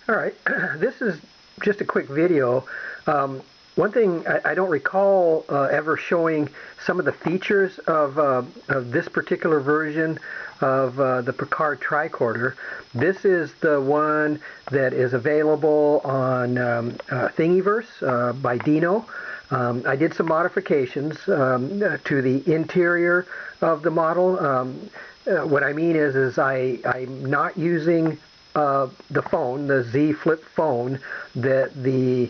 Alright, this is just a quick video. One thing I don't recall ever showing some of the features of this particular version of the Picard Tricorder. This is the one that is available on Thingiverse by Dino. I did some modifications to the interior of the model. What I mean is I'm not using the phone, the Z Flip phone, that the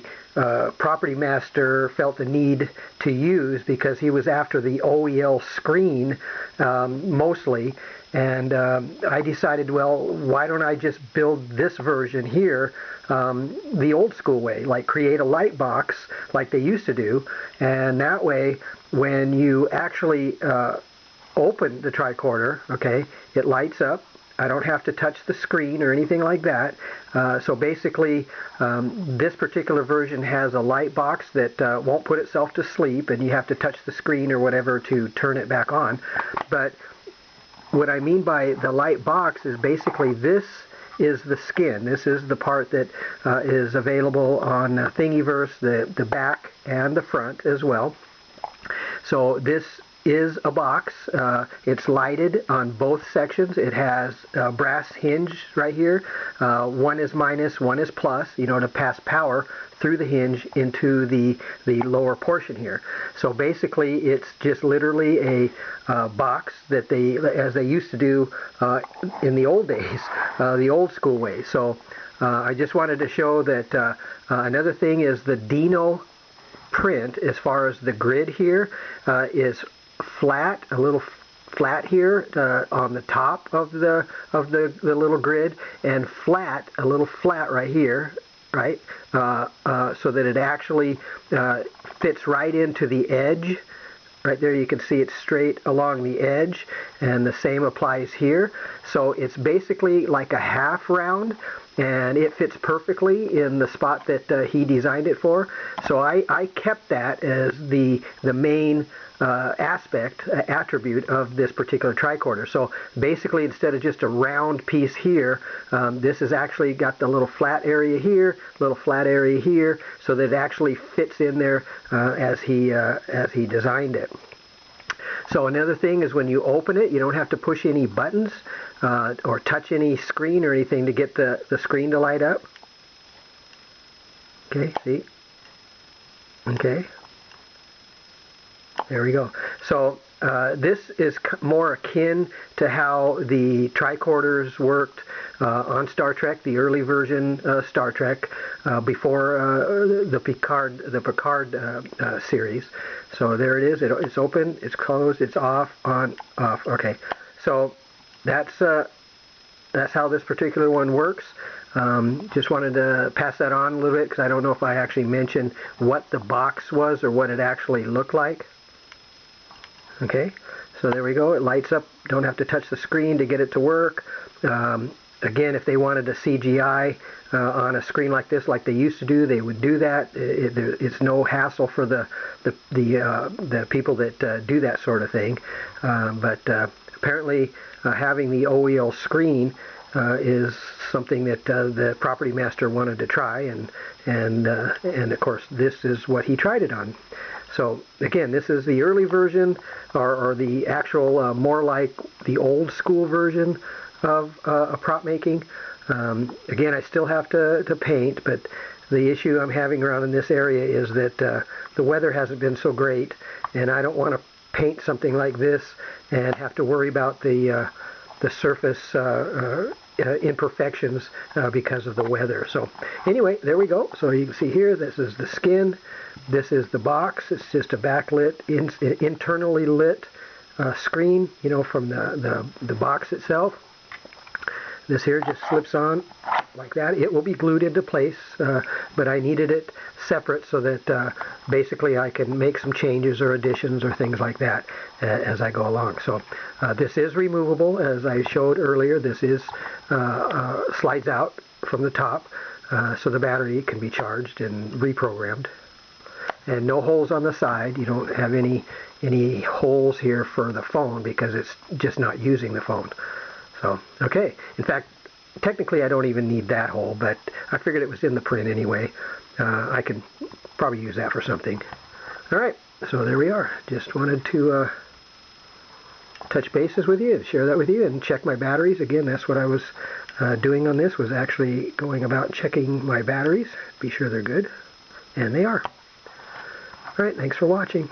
property master felt the need to use because he was after the OEL screen mostly. And I decided, well, why don't I just build this version here the old school way, like create a light box like they used to do, and that way when you actually open the tricorder, okay, it lights up. I don't have to touch the screen or anything like that. So basically, this particular version has a light box that won't put itself to sleep, and you have to touch the screen or whatever to turn it back on. But what I mean by the light box is basically this is the skin. This is the part that is available on Thingiverse, the back and the front as well. So this is a box. It's lighted on both sections. It has a brass hinge right here. One is minus, one is plus, you know, to pass power through the hinge into the lower portion here. So basically it's just literally a box that they, as they used to do in the old days, the old school way. So I just wanted to show that another thing is the Dino Print, as far as the grid here, is flat, a little flat here on the top of the little grid, and flat, a little flat right here, right, so that it actually fits right into the edge. Right there you can see it's straight along the edge, and the same applies here. So it's basically like a half round, and it fits perfectly in the spot that he designed it for. So I kept that as the main attribute of this particular tricorder. So basically, instead of just a round piece here, this has actually got the little flat area here, little flat area here, so that it actually fits in there as he designed it. So another thing is when you open it, you don't have to push any buttons or touch any screen or anything to get the screen to light up. Okay, see? Okay. There we go. So this is more akin to how the tricorders worked on Star Trek, the early version Star Trek, before the Picard series. So there it is. It's open, it's closed, it's off, on, off. Okay. So that's how this particular one works. Just wanted to pass that on a little bit because I don't know if I actually mentioned what the box was or what it actually looked like. Okay, so there we go. It lights up. Don't have to touch the screen to get it to work. Again, if they wanted to CGI on a screen like this, like they used to do, they would do that. It's no hassle for the people that do that sort of thing. But apparently, having the OEL screen is something that the property master wanted to try, and of course, this is what he tried it on. So again, this is the early version, or the actual more like the old school version of prop making. Again, I still have to paint, but the issue I'm having around in this area is that the weather hasn't been so great, and I don't want to paint something like this and have to worry about the surface imperfections because of the weather. So anyway, there we go. So you can see here, this is the skin, this is the box. It's just a backlit, internally lit screen, you know, from the box itself. This here just slips on like that. It will be glued into place, but I needed it separate so that basically I can make some changes or additions or things like that as I go along. So this is removable, as I showed earlier. This is slides out from the top, so the battery can be charged and reprogrammed. And no holes on the side. You don't have any holes here for the phone because it's just not using the phone. So, okay. In fact, technically I don't even need that hole, but I figured it was in the print anyway. I could probably use that for something. Alright, so there we are. Just wanted to touch bases with you, share that with you, and check my batteries. Again, that's what I was doing on this, was actually going about checking my batteries, be sure they're good, and they are. Alright, thanks for watching.